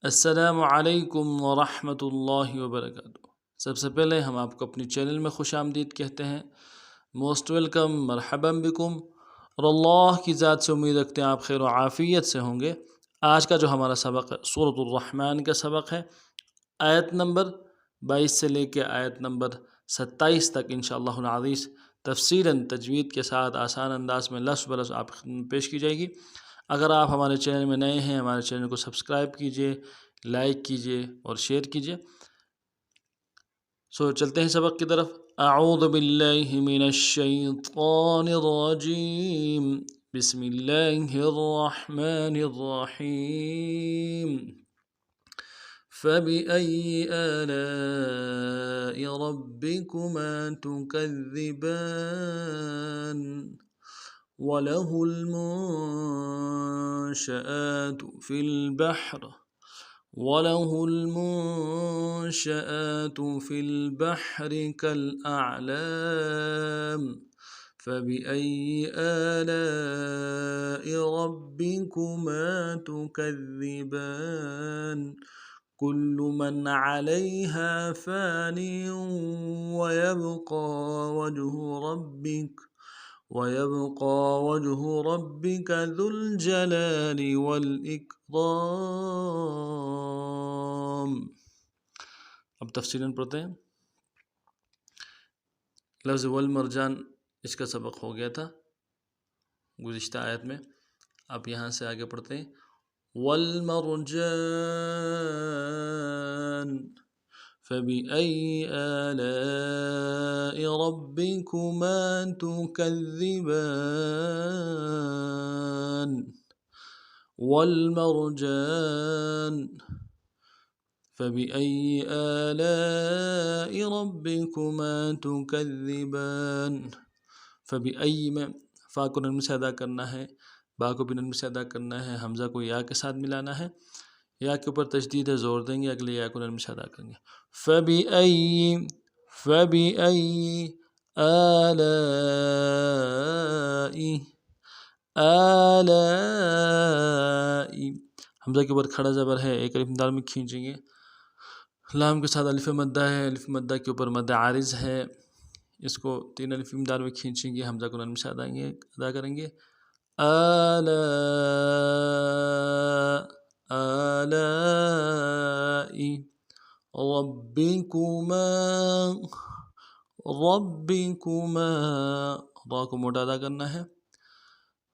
السلام علیکم ورحمۃ اللہ وبرکاتہ۔ سب سے پہلے ہم آپ کو اپنی چینل میں خوش آمدید کہتے ہیں۔ موسٹ ویلکم، مرحبا بکم، اور اللہ کی ذات سے امید رکھتے ہیں آپ خیر و عافیت سے ہوں گے۔ آج کا جو ہمارا سبق ہے سورۃ الرحمن کا سبق ہے، آیت نمبر 22 سے لے کے آیت نمبر 27 تک انشاءاللہ العزیز تفصیلاً تجوید کے ساتھ آسان انداز میں لفظ بلفظ آپ پیش کی جائے گی۔ اگر آپ ہمارے چینل میں نئے ہیں، ہمارے چینل کو سبسکرائب کیجئے، لائک کیجئے اور شیئر کیجئے۔ چلتے ہیں سبق کی طرف۔ اعوذ باللہ من الشیطان الرجیم، بسم اللہ الرحمن الرحیم۔ فبأي آلاء ربكما تكذبان وله المنشآت في البحر كالأعلام فبأي آلاء ربكما تكذبان كل من عليها فان ويبقى وجه ربك ذو الجلال والإكرام۔ اب تفصیلاً پڑھتے ہیں۔ لفظ والمرجان اس کا سبق ہو گیا تھا گزشتہ آیت میں۔ اب یہاں سے آگے پڑھتے ہیں۔ والمرجان فبأي آلاء ربكما تكذبان والمرجان فبأي آلاء ربكما تكذبان۔ فبأي میں فا کو نرم سے ادا کرنا ہے، با کو بھی نرم سے ادا کرنا ہے، حمزہ کو یا کے ساتھ ملانا ہے، یا کے اوپر تشدید ہے، زور دیں گے، اگلے یا کو نرم سے ادا کریں گے۔ فبأي آلاء حمزہ کے اوپر کھڑا زبر ہے، ایک الف دال میں کھینچیں گے، لام کے ساتھ الف مدہ ہے، الف مدہ کے اوپر مد عارض ہے، اس کو 3 الف دال میں کھینچیں گے، حمزہ کو نرم سے ادا کریں گے۔ آلاء ربکما را کو موٹا ادا کرنا ہے،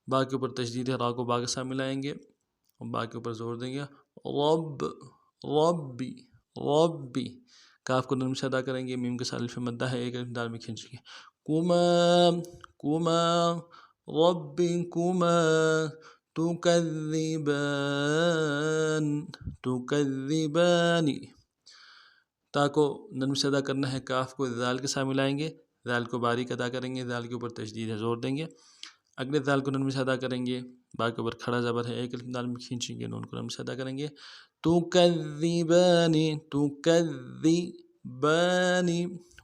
با کے اوپر تشدید ہے، را کو با کے ساتھ ملائیں گے اور با کے اوپر زور دیں گے۔ ربی کاف کو نرم سے ادا کریں گے، میم کے ساتھ الف مدہ ہے، ایک الف دال میں کھینچیں گے۔ کما ربکما تکذبان تا کو نرم سے ادا کرنا ہے، کاف کو ذال کے ساتھ ملائیں گے، ذال کو باریک ادا کریں گے، ذال کے اوپر تشدید ہے، زور دیں گے، اگلے ذال کو نرم سے ادا کریں گے، با کے اوپر کھڑا زبر ہے، ایک الف دال میں کھینچیں گے، نون کو نرم سے ادا کریں گے۔ تکذبان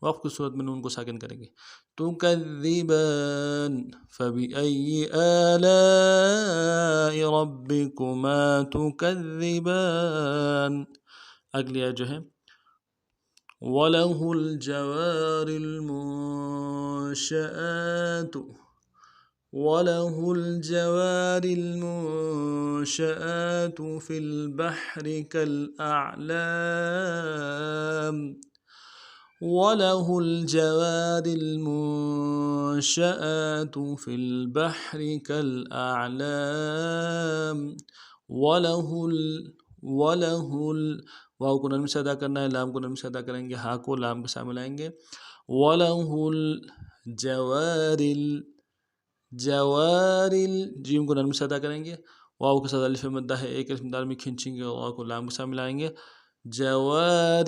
وقف کی صورت میں نون کو ساکن کریں گے۔ تکذبان فبأي آلاء ربكما تكذبان۔ اگلی آیت جو ہے وَلَهُ الْجَوَارِ الْمُنشَآتُ فِي الْبَحْرِ كَالْأَعْلَامِ وَلَهُ الْجَوَارِ الْمُنشَآتُ فِي الْبَحْرِ كَالْأَعْلَامِ واو کو نرم سے ادا کرنا ہے، لام کو نرم سے ادا کریں گے، ہا کو لام کے ساتھ ملائیں گے۔ وَلَهُ الْجَوَارِ جیم کو نرم سے ادا کریں گے، واو کے ساتھ الف مدہ ہے، ایک الف دال میں کھینچیں گے، واو کو لام کے ساتھ ملائیں گے۔ جوار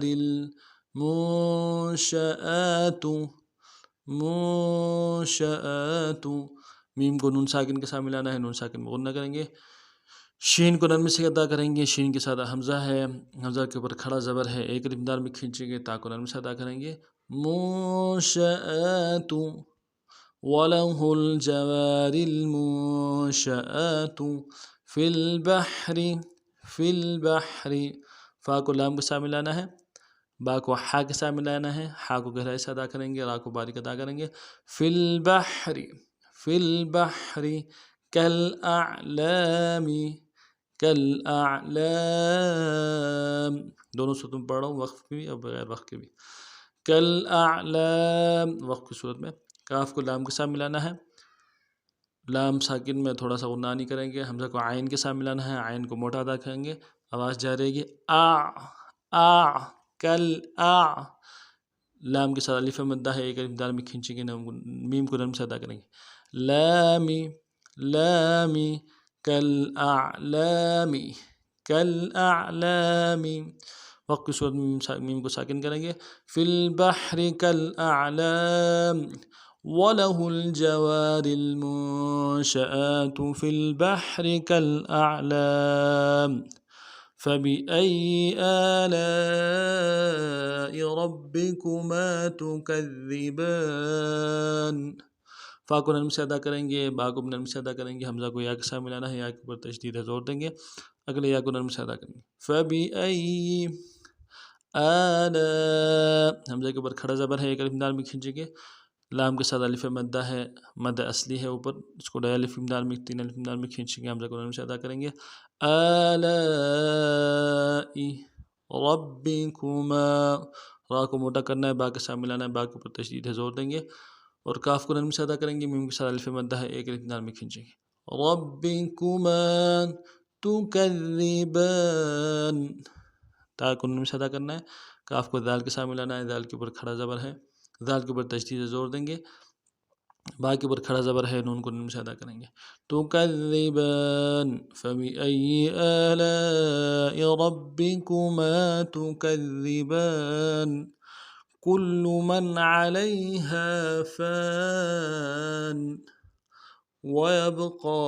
المنشآت میم کو نون ساکن کے ساتھ ملانا ہے، نون ساکن میں غنہ کریں گے، شین کو نرم سے ادا کریں گے، شین کے ساتھ حمزہ ہے، حمزہ کے اوپر کھڑا زبر ہے، ایک الف دال میں کھینچیں گے، تا کو نرم سے ادا کریں گے۔ منشآت وَلَهُ الْجَوَارِ الْمُنشَآتُ فی البحر، فی البحر، فا کو لام کے ساتھ ملانا ہے، با کو حا کے ساتھ ملانا ہے، حا کو گہرائی سے ادا کریں گے، را کو باریک ادا کریں گے. فی البحر، فی البحر کالاعلام، کالاعلام، دونوں صورتوں میں پڑھ رہا ہوں، وقف کی بھی اور بغیر وقف کی بھی. کالاعلام وقف کی صورت میں. کاف کو لام کے ساتھ ملانا ہے، لام ساکن میں تھوڑا سا غنہ نہیں کریں گے، حمزہ کو عین کے ساتھ ملانا ہے، عین کو موٹا ادا کریں گے، آواز جاری رہے گی. کل لام کے ساتھ الف مدہ ہے، ایک الف دال میں کھینچیں گے، میم کو نرم سے ادا کریں گے. لامی، لامی کالاعلامی، کالاعلامی، وقت کی صورت میں میم کو ساکن کریں گے. فی البحر کالاعلام وَلَهُ الْجَوَارِ الْمُنشَآتُ فِي الْبَحْرِ كَالْأَعْلَامِ فَبِأَيِّ آلَاءِ رَبِّكُمَا تُكَذِّبَانِ. فا کو نرم سے ادا کریں گے، با کو نرم سے ادا کریں گے، حمزہ کو یا کے ساتھ ملانا ہے، یا کے اوپر تشدید ہے زور دیں گے، اگلے یا کو نرم سے ادا کریں گے. فَبِأَيِّ آلاء، حمزہ کے اوپر کھڑا زبر ہے، ایک الف دال میں کھینچیں گے، لام کے ساتھ الف مدہ ہے، مدہ اصلی ہے اوپر، اس کو ڈائی الف دال میں، تین الف دال میں کھینچیں گے، حمزہ کو نرم سے ادا کریں گے. آلاء ربکما، را کو موٹا کرنا ہے، با کے ساتھ ملانا ہے، با کے اوپر تشدید ہے زور دیں گے، اور کاف کو نرم سے ادا کریں گے، میم کے ساتھ الف مدہ ہے، ایک الف دال میں کھینچیں گے. ربکما تکذبان، تا کو نرم سے ادا کرنا ہے، کاف کو دال کے ساتھ ملانا ہے، دال کے اوپر کھڑا زبر ہے، دال کے اوپر تشدید زور دیں گے، با کے اوپر کھڑا زبر ہے، نون کو نون سے ادا کریں گے. تکذبان فبأي آلاء ربكما تكذبان كل من عليها فان ويبقى،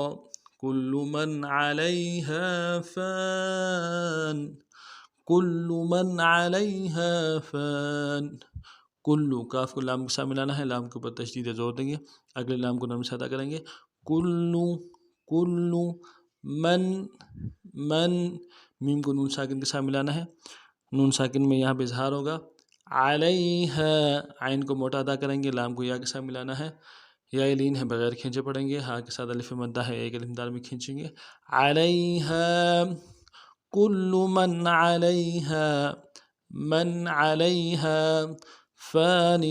كل من عليها فان، كل من عليها فان. کلو، کاف کو لام کے ساتھ ملانا ہے، لام کے اوپر تشدید زور دیں گے، اگلے لام کو نرم سے ادا کریں گے. کلو، کلو من، من، میم کو نون ساکن کے ساتھ ملانا ہے، نون ساکن میں یہاں پہ اظہار ہوگا. علیہ، عین کو موٹا ادا کریں گے، لام کو یا کے ساتھ ملانا ہے، یا لین ہے بغیر کھینچے پڑیں گے، ہا کے ساتھ الف مدہ ہے، ایک الف دال میں کھینچیں گے. علیہ کل من علیہ، من علیہ فان،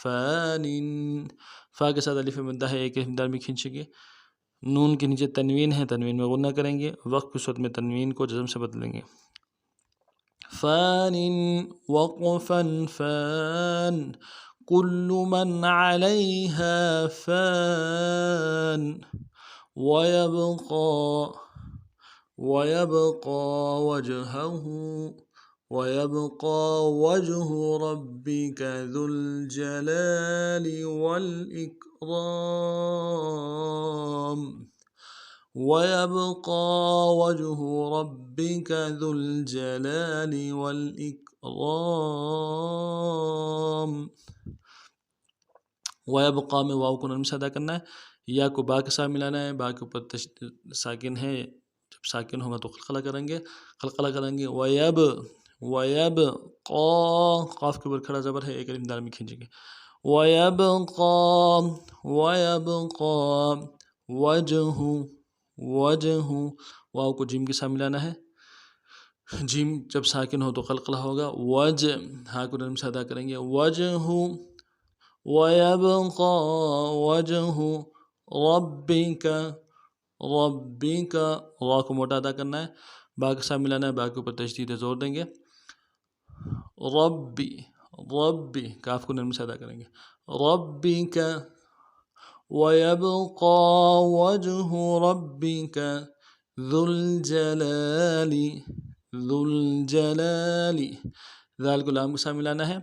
فان، فا کے ساتھ الف مدہ ہے، ایک الف دال میں کھینچیں گے، نون کے نیچے تنوین ہے، تنوین میں غنہ کریں گے، وقت کی صورت میں تنوین کو جزم سے بدلیں گے. فان وقفا فان كل من عليها فان ويبقى، ويبقى وجهه، ويبقى وجه ربك ذو الجلال والإكرام، ويبقى وجه ربك ذو الجلال والإكرام. ويبقى میں واو کو نرم سے ادا کرنا ہے، یا کو با کے ساتھ ملانا ہے، با کے اوپر ساکن ہے، جب ساکن ہوگا تو قلقلہ کریں گے، قلقلہ کریں گے. ويبقى، قاف کے اوپر کھڑا زبر ہے، ایک الف دال میں کھینچیں گے. ويبقى، ويبقى وجہ، وجہ، واو کو جیم کے ساتھ ملانا ہے، جیم جب ساکن ہو تو قلقلہ ہوگا. وجہ، ہا کو نرم سے ادا کریں گے. وجہ، ويبقى وجہ ربک، ربک، را کو موٹا ادا کرنا ہے، با کے ساتھ ملانا ہے، با کے اوپر تشدید زور دیں گے. ربی، ربی، کاف کو نرم سے ادا کریں گے. ربک ويبقى وجه ربك ذو الجلال، ذو الجلال، ذال کو لام کے ساتھ ملانا ہے،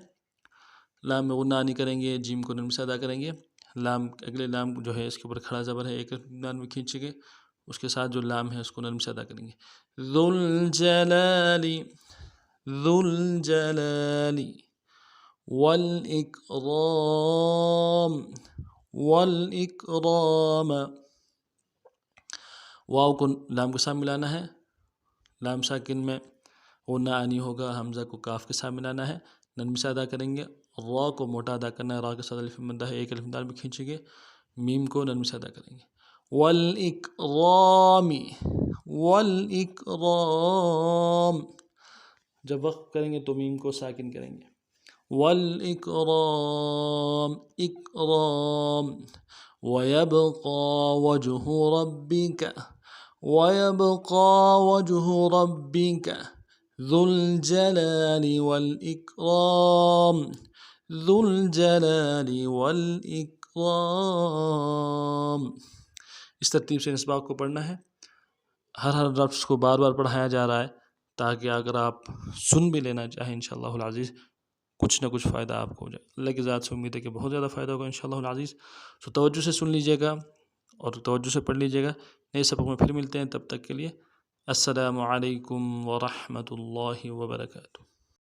لام میں غنہ نہیں کریں گے، جیم کو نرم سے ادا کریں گے، لام اگلے لام جو ہے اس کے اوپر کھڑا زبر ہے، ایک لام میں کھینچیں گے، اس کے ساتھ جو لام ہے اس کو نرم سے ادا کریں گے. ذو الجلال، ذو الجلال والإكرام، والإكرام. واو کو لام کے ساتھ ملانا ہے، لام ساکن میں غنہ آنی ہوگا، حمزہ کو کاف کے ساتھ ملانا ہے، نرمی سے ادا کریں گے، را کو موٹا ادا کرنا ہے، را کے ساتھ الف مدہ ہے، ایک الف دال میں کھینچیں گے، میم کو نرمی سے ادا کریں گے، والاکرام، والاکرام، جب وقف کریں گے تو میم کو ساکن کریں گے، والاکرام، اکرام، وَيَبْقَى وَجْهُ رَبِّكَ وَيَبْقَى وَجْهُ رَبِّكَ ذُو الْجَلَالِ وَالْإِكْرَامِ ذُو الْجَلَالِ وَالْإِكْرَامِ۔ اس ترتیب سے اس باب کو پڑھنا ہے، ہر لفظ کو بار بار پڑھایا جا رہا ہے تاکہ اگر آپ سن بھی لینا چاہیں انشاءاللہ العزیز کچھ نہ کچھ فائدہ آپ کو ہو جائے۔ اللہ کی ذات سے امید ہے کہ بہت زیادہ فائدہ ہوگا انشاءاللہ العزیز۔ تو توجہ سے سن لیجیے گا اور توجہ سے پڑھ لیجیے گا۔ نئے سبق میں پھر ملتے ہیں، تب تک کے لیے السلام علیکم ورحمۃ اللہ وبرکاتہ۔